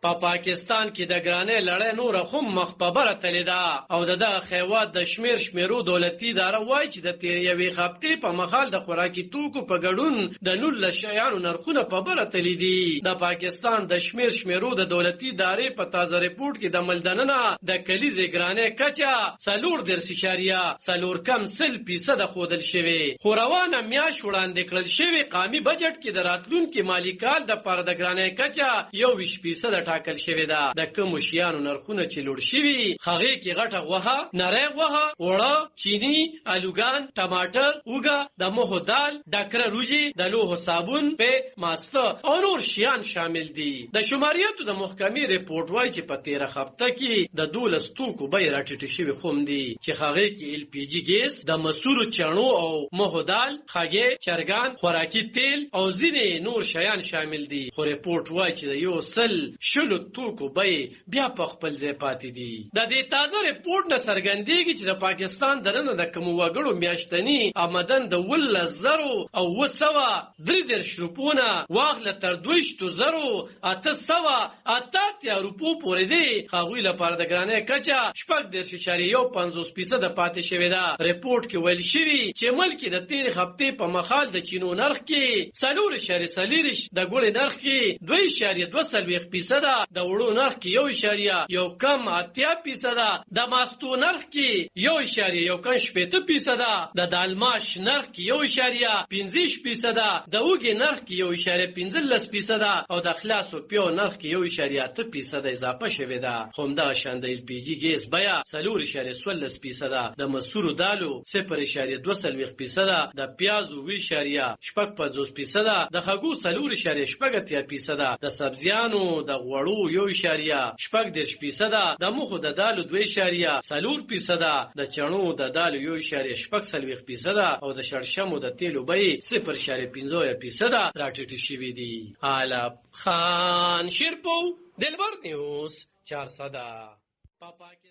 په پاکستان کې د ګرانۍ لړۍ نور هم مخ په بره تللې ده او د دغه خیوات د شمیرو دولتي اداره وایي چې د تېرې یوې هفتې په مهال د خوراکي توکو په ګډون د 19 شیانو نرخونه په بره تللي دي. د پاکستان د شمیرو د دولتي ادارې په تازه ریپورت کې د ملدننه د کلیزې ګرانۍ کچه 4.4% ښودل شوې. خو روانه میاشت وړاندې کړل شوی قومي بجټ کې د راتلونکي مالي کال دپاره د ګرانۍ کچه 21% ټاکل شوې ده. د کومو شیانو نرخونه چې لوړ شوي هغې کې غټه غوښه، نری غوښه، اوړه، چینی، الوګان، ټماټر، اوږه، د مخو دال، ډکره روجي، د لوحو صابون، پې، ماسته او نور شیان شامل دي. د شماریاتو د محکمې ریپورټ وایي چې په تېره هفته کې د 12 توکو بیې راټیټې شوې خوم دي چې هغې کې LPG ګیس، د مسورو چڼو او مخو دال، خګې، چرګان، خوراکي تیل او ځینې نور شیان شامل دي. خو ریپورټ وایي چې د 110 توکو بیې بیا په خپل ځای پاتې دي. د دې تازه ریپورټ نه څرګندېږي چې د پاکستان دننه د کومو وګړو میاشتني آمدن د 11,933 روپونه واخله تر 22,888 روپو پورې دی. هغوی لپاره د ګرانۍ کچه 4.150% پاتې شوې ده. ریپورټ کې ویل شوي چې ملک د تېرې هفتې په مهال د چینو نرخ کې 4.4، د ګوړې نرخ کې 2.2%، د وړو نرخ کې 1.8%، د ماستو نرخ کې 1.1%، د دالماش نرخ کې 1.15%، د اوږې نرخ کې 1.15% او د خلاصو پیو نرخ کې 1.8% اضافه شوې ده. خو همدغه شان د LPG ګیس بیه 4.14%، د مسورو دالو 0.2%، د پیازو 2.5%، د خګو 4.8%، د سبزیانو د غوړو 1.6%، د مخو د دالو 2.4%، د چڼو د دالو 1.6% او د شړشمو د تیلو بیې 0.15% راټیټې شوې دي. عالم خان شیرپو، دلبر نیوز 400.